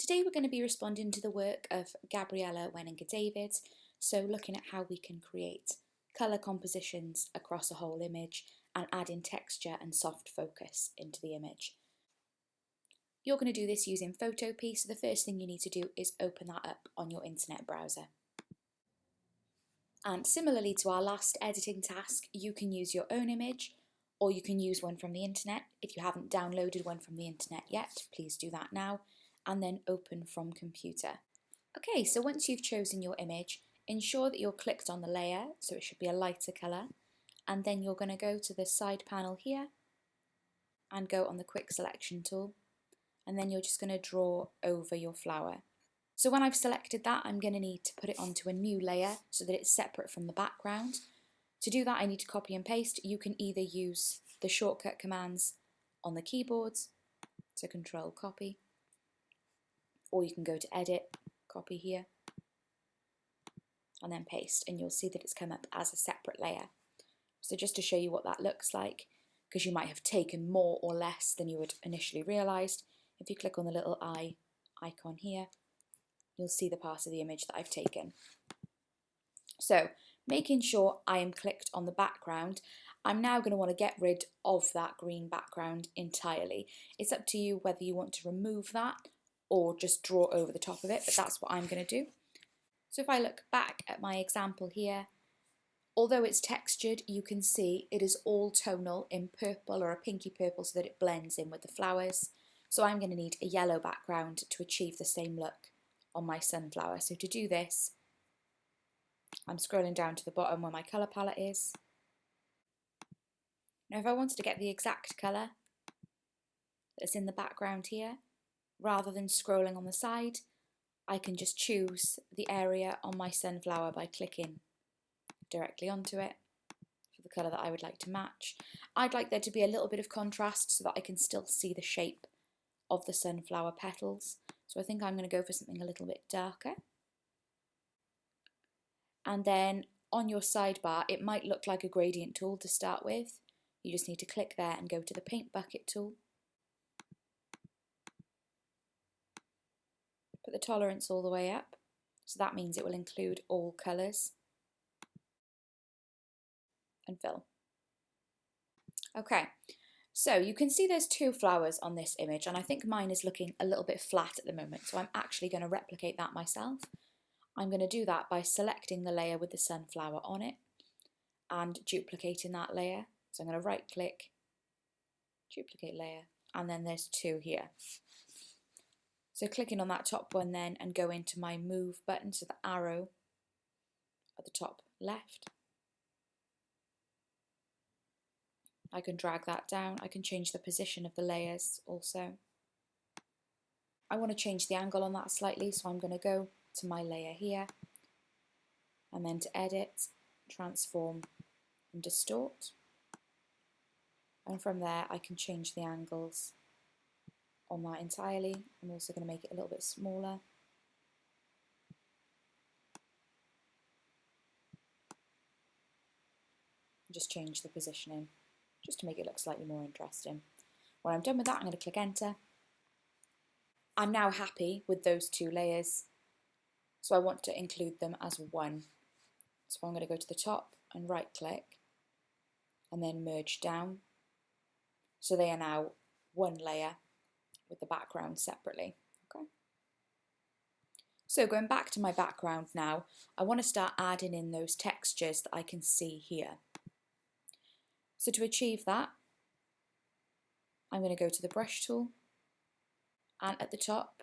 Today we're going to be responding to the work of Gabriella Wenninger-David, so looking at how we can create colour compositions across a whole image and adding texture and soft focus into the image. You're going to do this using Photopea, so the first thing you need to do is open that up on your internet browser. And similarly to our last editing task, you can use your own image or you can use one from the internet. If you haven't downloaded one from the internet yet, please do that now, and then open from computer. Okay, so once you've chosen your image, ensure that you're clicked on the layer, so it should be a lighter colour, and then you're going to go to the side panel here and go on the quick selection tool, and then you're just going to draw over your flower. So when I've selected that, I'm going to need to put it onto a new layer so that it's separate from the background. To do that, I need to copy and paste. You can either use the shortcut commands on the keyboards, so Control copy, or you can go to edit, copy here, and then paste, and you'll see that it's come up as a separate layer. So just to show you what that looks like, because you might have taken more or less than you had initially realised, if you click on the little eye icon here, you'll see the part of the image that I've taken. So making sure I am clicked on the background, I'm now going to want to get rid of that green background entirely. It's up to you whether you want to remove that or just draw over the top of it, but that's what I'm going to do. So if I look back at my example here, although it's textured, you can see it is all tonal in purple or a pinky purple so that it blends in with the flowers. So I'm going to need a yellow background to achieve the same look on my sunflower. So to do this, I'm scrolling down to the bottom where my colour palette is. Now if I wanted to get the exact colour that's in the background here, rather than scrolling on the side, I can just choose the area on my sunflower by clicking directly onto it for the colour that I would like to match. I'd like there to be a little bit of contrast so that I can still see the shape of the sunflower petals. So I think I'm going to go for something a little bit darker. And then on your sidebar, it might look like a gradient tool to start with. You just need to click there and go to the paint bucket tool. Put the tolerance all the way up, so that means it will include all colours, and fill. Okay, so you can see there's two flowers on this image, and I think mine is looking a little bit flat at the moment, so I'm actually going to replicate that myself. I'm going to do that by selecting the layer with the sunflower on it and duplicating that layer. So I'm going to right click, duplicate layer, and then there's two here. So clicking on that top one then and go into my move button, so the arrow at the top left. I can drag that down. I can change the position of the layers also. I want to change the angle on that slightly, so I'm going to go to my layer here and then to edit, transform and distort. And from there I can change the angles on that entirely. I'm also going to make it a little bit smaller. Just change the positioning just to make it look slightly more interesting. When I'm done with that, I'm going to click enter. I'm now happy with those two layers, so I want to include them as one. So I'm going to go to the top and right click and then merge down. So they are now one layer with the background separately. Okay. So going back to my background now, I want to start adding in those textures that I can see here. So to achieve that, I'm going to go to the brush tool, and at the top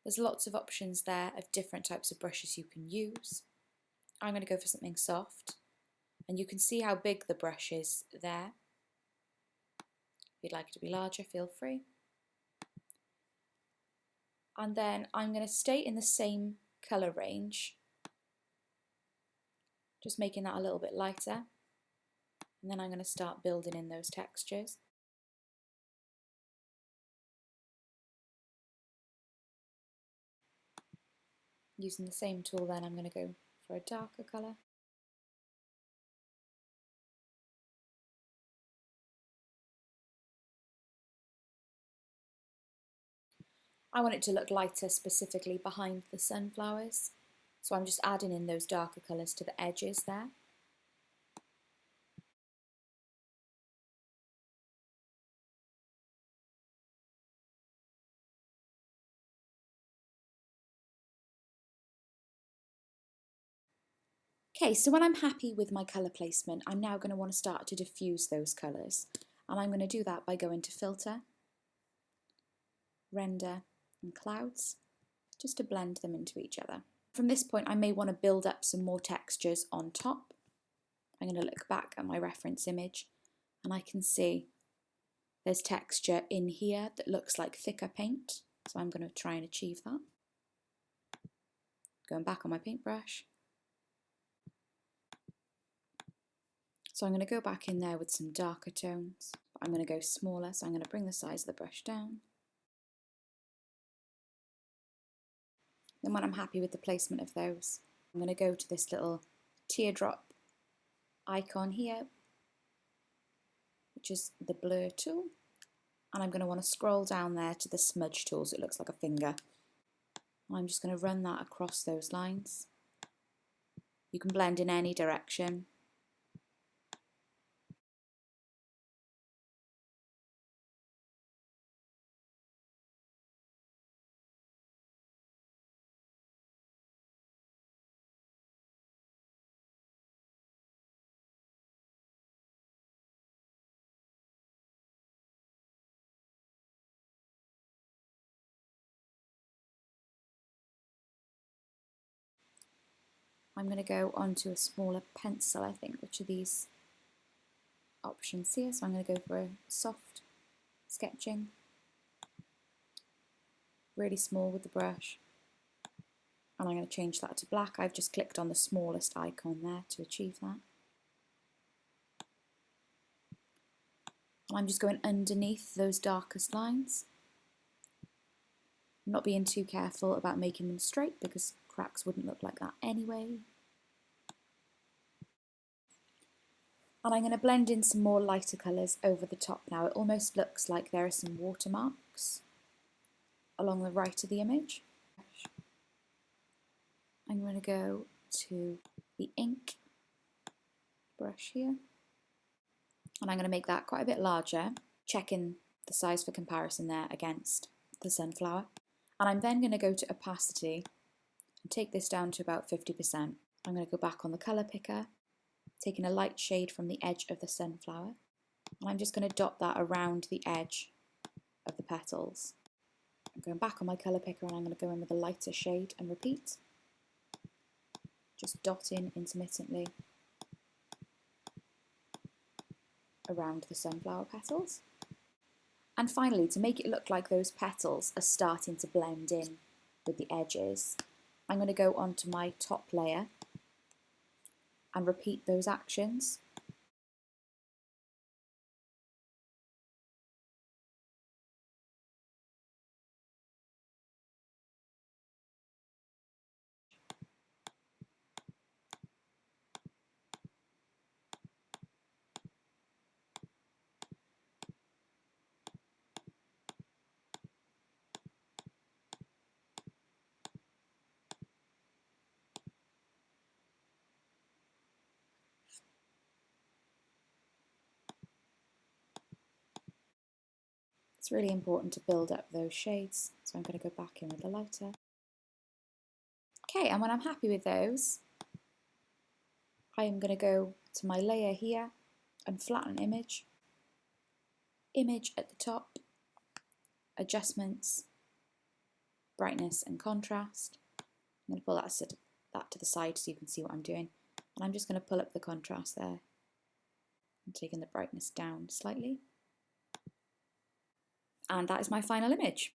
there's lots of options there of different types of brushes you can use. I'm going to go for something soft, and you can see how big the brush is there. If you'd like it to be larger, feel free. And then I'm going to stay in the same colour range, just making that a little bit lighter, and then I'm going to start building in those textures. Using the same tool then, I'm going to go for a darker colour. I want it to look lighter specifically behind the sunflowers. So I'm just adding in those darker colours to the edges there. Okay, so when I'm happy with my colour placement, I'm now going to want to start to diffuse those colours. And I'm going to do that by going to Filter, Render and Clouds, just to blend them into each other. From this point, I may want to build up some more textures on top. I'm going to look back at my reference image and I can see there's texture in here that looks like thicker paint. So I'm going to try and achieve that. Going back on my paintbrush. So I'm going to go back in there with some darker tones. I'm going to go smaller, so I'm going to bring the size of the brush down. Then when I'm happy with the placement of those, I'm going to go to this little teardrop icon here, which is the blur tool. And I'm going to want to scroll down there to the smudge tools. It looks like a finger. And I'm just going to run that across those lines. You can blend in any direction. I'm going to go onto a smaller pencil, I think, which are these options here. So I'm going to go for a soft sketching, really small with the brush. And I'm going to change that to black. I've just clicked on the smallest icon there to achieve that. And I'm just going underneath those darkest lines. I'm not being too careful about making them straight because cracks wouldn't look like that anyway. And I'm going to blend in some more lighter colours over the top now. It almost looks like there are some watermarks along the right of the image. I'm going to go to the ink brush here. And I'm going to make that quite a bit larger, checking the size for comparison there against the sunflower. And I'm then going to go to opacity and take this down to about 50%. I'm going to go back on the colour picker, taking a light shade from the edge of the sunflower. And I'm just going to dot that around the edge of the petals. I'm going back on my colour picker and I'm going to go in with a lighter shade and repeat. Just dotting intermittently around the sunflower petals. And finally, to make it look like those petals are starting to blend in with the edges, I'm going to go onto my top layer and repeat those actions. It's really important to build up those shades, so I'm going to go back in with the lighter. Okay, and when I'm happy with those, I am going to go to my layer here and flatten image. Image at the top, adjustments, brightness and contrast. I'm going to pull that to the side so you can see what I'm doing. And I'm just going to pull up the contrast there and taking the brightness down slightly. And that is my final image.